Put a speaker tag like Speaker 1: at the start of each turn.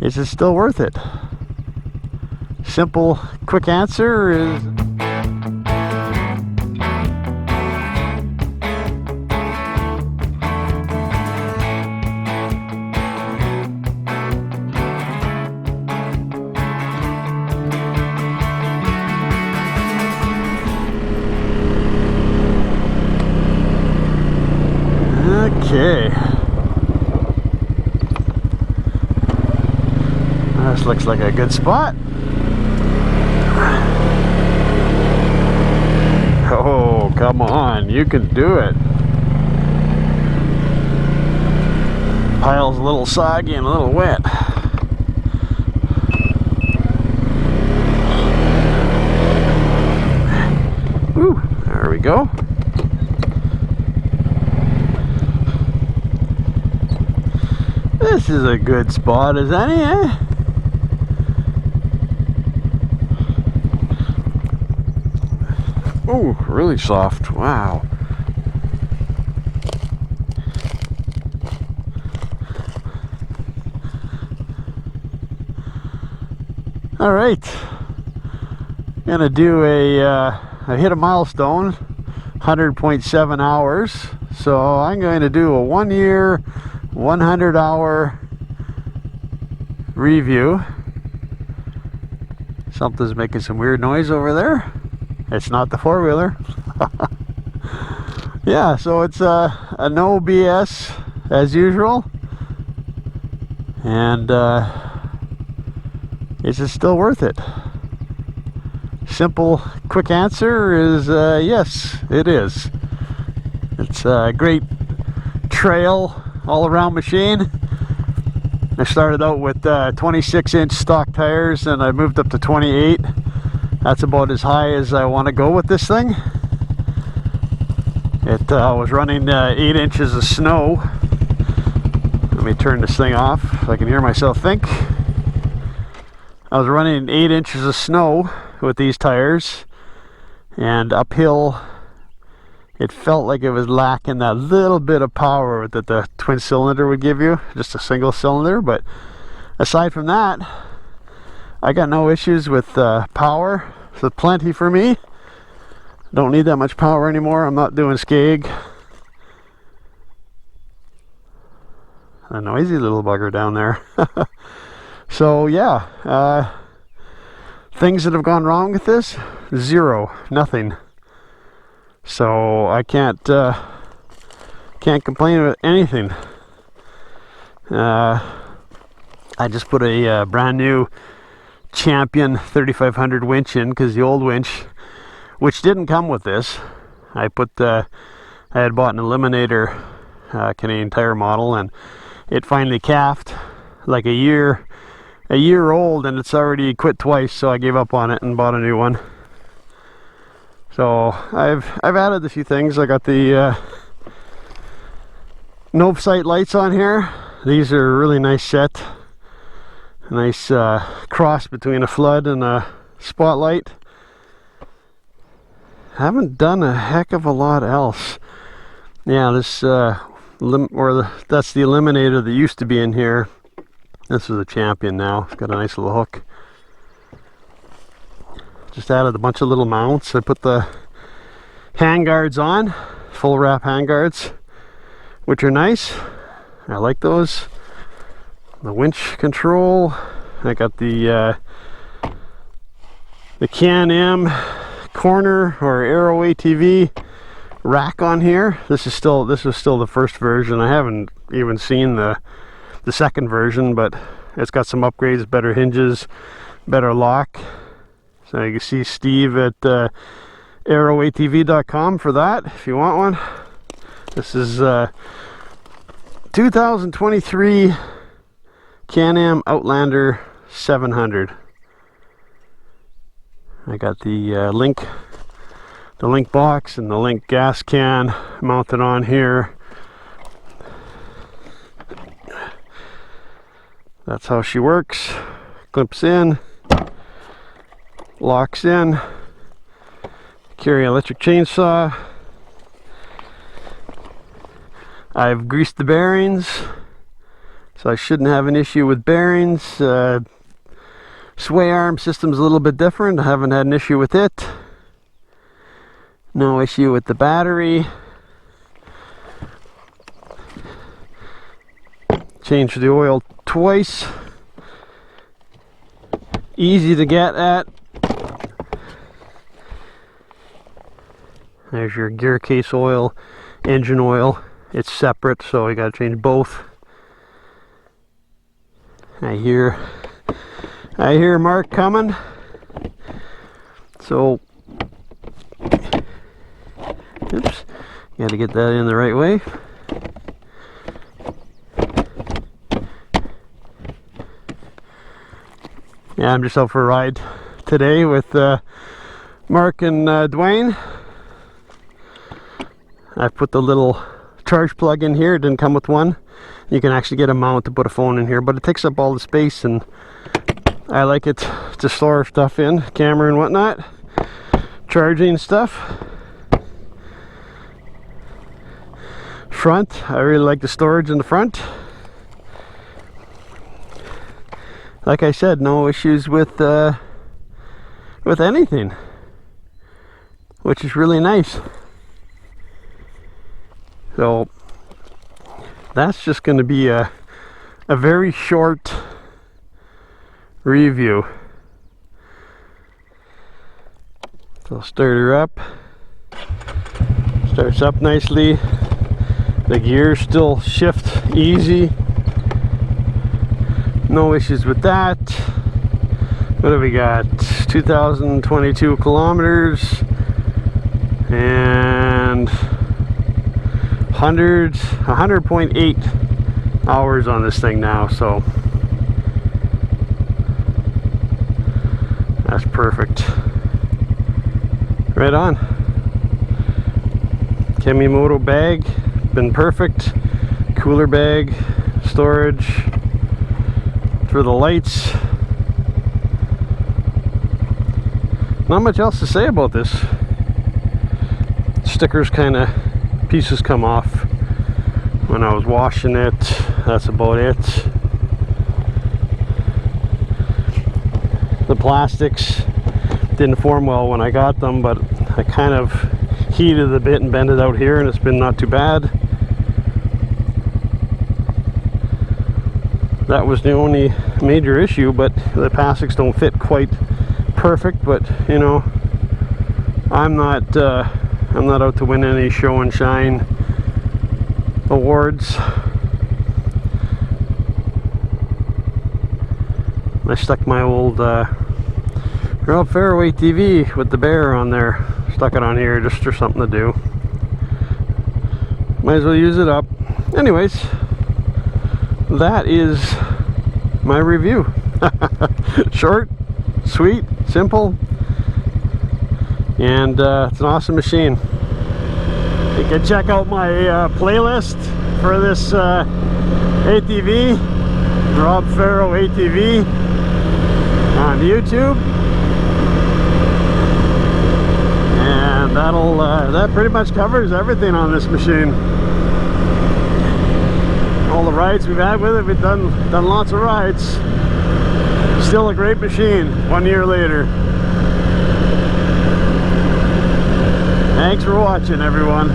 Speaker 1: Is it still worth it? Simple, quick answer is... Okay. This looks like a good spot. Oh, come on, you can do it. Pile's a little soggy and a little wet. Woo, there we go. This is a good spot as any, eh? Oh, really soft. Wow. All right. Gonna do I hit a milestone, 100.7 hours. So I'm going to do a 1 year, 100 hour review. Something's making some weird noise over there. It's not the four-wheeler. Yeah, so it's a no BS as usual. And is it still worth it? Simple, quick answer is yes, it is. It's a great trail all-around machine. I started out with 26-inch stock tires and I moved up to 28. That's about as high as I want to go with this thing. It was running 8 inches of snow. Let me turn this thing off so I can hear myself think. I was running 8 inches of snow with these tires, and uphill it felt like it was lacking that little bit of power that the twin cylinder would give you, just a single cylinder. But aside from that, I got no issues with power. So plenty for me. Don't need that much power anymore. I'm not doing skeg. A noisy little bugger down there. So yeah, things that have gone wrong with this, zero, nothing. So I can't complain about anything. I just put a brand new Champion 3500 winch in, because the old winch, which didn't come with this, I had bought an Eliminator Canadian Tire model, and it finally calved like a year old, and it's already quit twice, so I gave up on it and bought a new one. So I've added a few things. I got the Nope sight lights on here. These are a really nice set. A nice cross between a flood and a spotlight. Haven't done a heck of a lot else. Yeah, this that's the Eliminator that used to be in here. This is a Champion now. It's got a nice little hook. Just added a bunch of little mounts. I put the handguards on, full wrap handguards, which are nice. I like those. The winch control. I got the Can Am corner or Aero ATV rack on here. This was still the first version. I haven't even seen the second version, but it's got some upgrades, better hinges, better lock. So you can see Steve at aeroatv.com for that if you want one. This is 2023 Can Am Outlander 700. I got the link box and the link gas can mounted on here. That's how she works. Clips in, locks in. Carry electric chainsaw. I've greased the bearings. So I shouldn't have an issue with bearings. Sway arm system's a little bit different. I haven't had an issue with it. No issue with the battery. Changed the oil twice. Easy to get at. There's your gear case oil, engine oil. It's separate, so you gotta change both. I hear Mark coming. So, oops, gotta get that in the right way. Yeah, I'm just out for a ride today with Mark and Dwayne. I've put the little charge plug in here. It didn't come with one. You can actually get a mount to put a phone in here, but it takes up all the space, and I like it to store stuff in, camera and whatnot, charging stuff. Front, I really like the storage in the front. Like I said, no issues with anything, which is really nice. So that's just going to be a very short review. So I'll start her up. Starts up nicely. The gears still shift easy. No issues with that. What have we got? 2022 kilometers and 100.8 hours on this thing now, so that's perfect. Right on. Kemimoto bag, been perfect. Cooler bag, storage for the lights. Not much else to say about this. Stickers kind of, pieces come off when I was washing it. That's about it. The plastics didn't form well when I got them, but I kind of heated a bit and bent it out here, and it's been not too bad. That was the only major issue, but the plastics don't fit quite perfect. But you know, I'm not out to win any show and shine awards. I stuck my old Outlander ATV with the bear on there. Stuck it on here just for something to do. Might as well use it up. Anyways, that is my review. Short, sweet, simple, and it's an awesome machine. You can check out my playlist for this ATV, Rob Farrow ATV, on YouTube, and that pretty much covers everything on this machine. All the rides we've had with it, we've done lots of rides. Still a great machine 1 year later. Thanks for watching, everyone.